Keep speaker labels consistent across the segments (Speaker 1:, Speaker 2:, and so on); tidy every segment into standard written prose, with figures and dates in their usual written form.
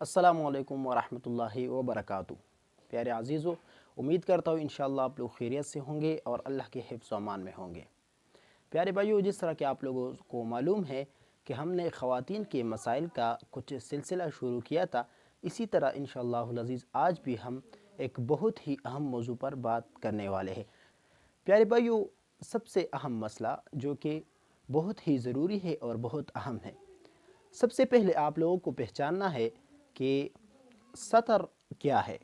Speaker 1: अस्सलामु अलैकुम वरहमतुल्लाहि वबरकातुहू। प्यारे अज़ीज़ों, उम्मीद करता हूँ इंशाअल्लाह आप लोग खैरियत से होंगे और अल्लाह के हिफ्ज़ व अमान में होंगे। प्यारे भाइयों, जिस तरह कि आप लोगों को मालूम है कि हमने ख़वातीन के मसाइल का कुछ सिलसिला शुरू किया था, इसी तरह इंशाअल्लाहुल अज़ीज़ आज भी हम एक बहुत ही अहम मौजू पर बात करने वाले हैं। प्यारे भाइयों, सबसे अहम मसला जो कि बहुत ही ज़रूरी है और बहुत अहम है, सबसे पहले आप लोगों को पहचानना है कि सतर क्या है,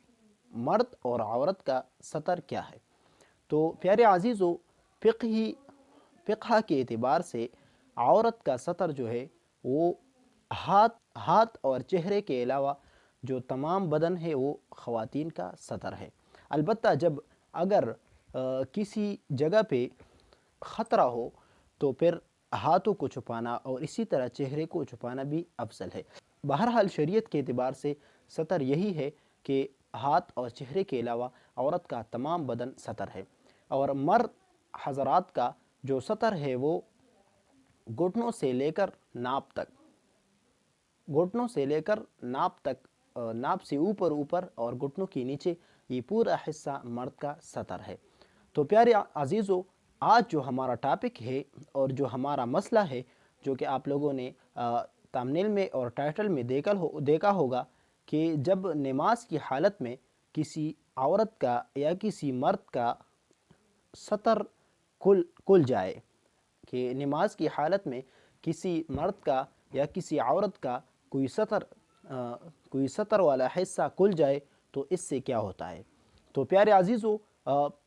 Speaker 1: मर्द और औरत का सतर क्या है। तो प्यारे अज़ीज़ों, फ़िक़्ह के एतबार से औरत का सतर जो है वो हाथ और चेहरे के अलावा जो तमाम बदन है वो ख़वातीन का सतर है। अलबत्ता जब अगर किसी जगह पे ख़तरा हो तो फिर हाथों को छुपाना और इसी तरह चेहरे को छुपाना भी अफजल है। बहरहाल शरीयत के एतबार से सतर यही है कि हाथ और चेहरे के अलावा औरत का तमाम बदन सतर है। और मर्द हज़रात का जो सतर है वो घुटनों से लेकर नाप तक, नाप से ऊपर और घुटनों के नीचे ये पूरा हिस्सा मर्द का सतर है। तो प्यारे अज़ीज़ों, आज जो हमारा टॉपिक है और जो हमारा मसला है, जो कि आप लोगों ने थंबनेल में और टाइटल में देखा होगा कि जब नमाज की हालत में किसी औरत का या किसी मर्द का सतर खुल जाए, कि नमाज की हालत में किसी मर्द का या किसी औरत का कोई सतर वाला हिस्सा खुल जाए तो इससे क्या होता है। तो प्यारे अज़ीज़ों,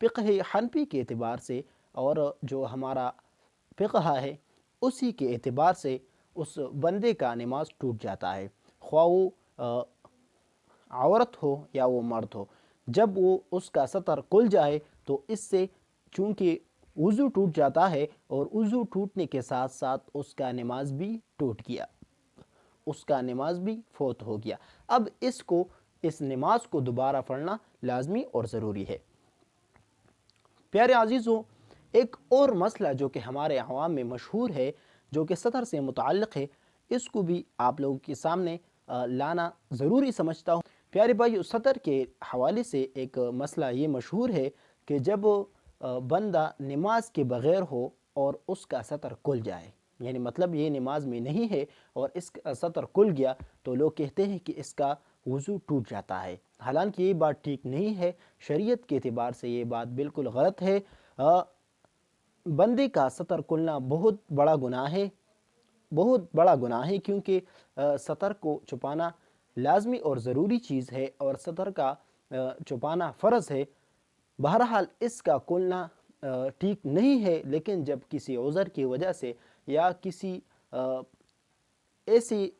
Speaker 1: फ़िक़्ह हनफी के एतबार से और जो हमारा फ़िक़्ह है उसी के एतबार से उस बंदे का नमाज टूट जाता है, ख्वाह वो औरत हो या वो मर्द हो। जब वो उसका सतर खुल जाए तो इससे चूँकि वज़ू टूट जाता है और वज़ू टूटने के साथ साथ उसका नमाज भी टूट गया, उसका नमाज भी फ़ौत हो गया। अब इस नमाज को दोबारा पढ़ना लाजमी और ज़रूरी है। प्यारे अज़ीज़ों, एक और मसला जो कि हमारे अवाम में मशहूर है, जो कि सतर से मुताल्लिक़ है, इसको भी आप लोगों के सामने लाना ज़रूरी समझता हूँ। प्यारे भाई, सतर के हवाले से एक मसला ये मशहूर है कि जब बंदा नमाज के बग़ैर हो और उसका सतर खुल जाए, यानी मतलब ये नमाज में नहीं है और इसका सतर खुल गया, तो लोग कहते हैं कि इसका वज़ू टूट जाता है। हालांकि ये बात ठीक नहीं है, शरीयत के एतबार से ये बात बिल्कुल गलत है। बंदे का सतर खुलना बहुत बड़ा गुनाह है, बहुत बड़ा गुनाह है, क्योंकि सतर को छुपाना लाजमी और ज़रूरी चीज़ है और सतर का छुपाना फ़र्ज़ है। बहरहाल इसका खुलना ठीक नहीं है, लेकिन जब किसी उज़र की वजह से या किसी ऐसी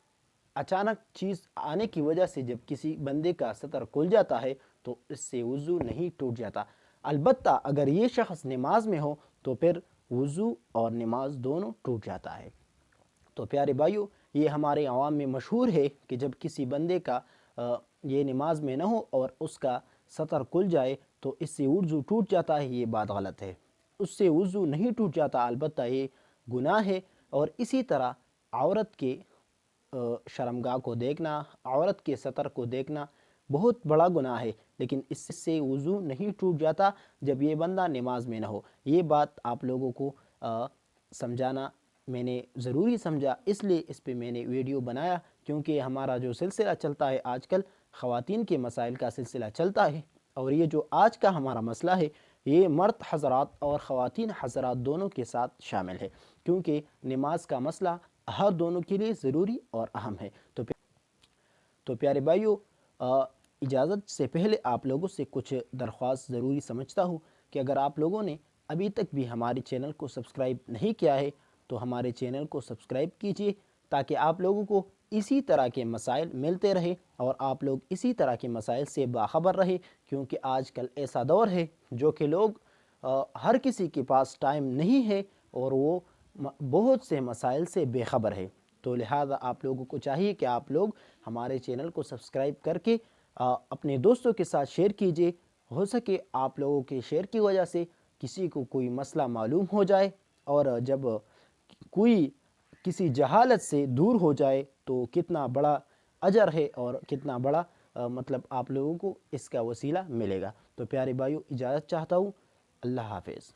Speaker 1: अचानक चीज़ आने की वजह से जब किसी बंदे का सतर खुल जाता है तो इससे वज़ू नहीं टूट जाता। अलबत्ता अगर ये शख्स नमाज में हो तो फिर वज़ू और नमाज दोनों टूट जाता है। तो प्यारे भाइयों, ये हमारे अवाम में मशहूर है कि जब किसी बंदे का ये नमाज में ना हो और उसका सतर खुल जाए तो इससे वज़ू टूट जाता है, ये बात गलत है। उससे वज़ू नहीं टूट जाता, अलबत्ता ये गुनाह है। और इसी तरह औरत के शर्मगाह को देखना, औरत के सतर को देखना बहुत बड़ा गुनाह है, लेकिन इससे वज़ू नहीं टूट जाता जब ये बंदा नमाज में ना हो। ये बात आप लोगों को समझाना मैंने ज़रूरी समझा, इसलिए इस पे मैंने वीडियो बनाया, क्योंकि हमारा जो सिलसिला चलता है आजकल ख़वातीन के मसाइल का सिलसिला चलता है, और ये जो आज का हमारा मसला है ये मर्द हज़रात और ख़वातीन हज़रात दोनों के साथ शामिल है, क्योंकि नमाज का मसला हर दोनों के लिए ज़रूरी और अहम है। तो प्यारे भाइयों, इजाज़त से पहले आप लोगों से कुछ दरख्वास्त ज़रूरी समझता हूँ कि अगर आप लोगों ने अभी तक भी हमारे चैनल को सब्सक्राइब नहीं किया है तो हमारे चैनल को सब्सक्राइब कीजिए, ताकि आप लोगों को इसी तरह के मसाइल मिलते रहे और आप लोग इसी तरह के मसाइल से बाखबर रहे। क्योंकि आजकल ऐसा दौर है जो कि लोग हर किसी के पास टाइम नहीं है और वो बहुत से मसाइल से बेखबर है। तो लिहाजा आप लोगों को चाहिए कि आप लोग हमारे चैनल को सब्सक्राइब करके अपने दोस्तों के साथ शेयर कीजिए। हो सके आप लोगों के शेयर की वजह से किसी को कोई मसला मालूम हो जाए, और जब कोई किसी जहालत से दूर हो जाए तो कितना बड़ा اجر ہے اور کتنا بڑا مطلب آپ لوگوں کو اس کا وسیلہ ملے گا۔ تو پیارے بھائیو اجازت چاہتا ہوں، اللہ حافظ۔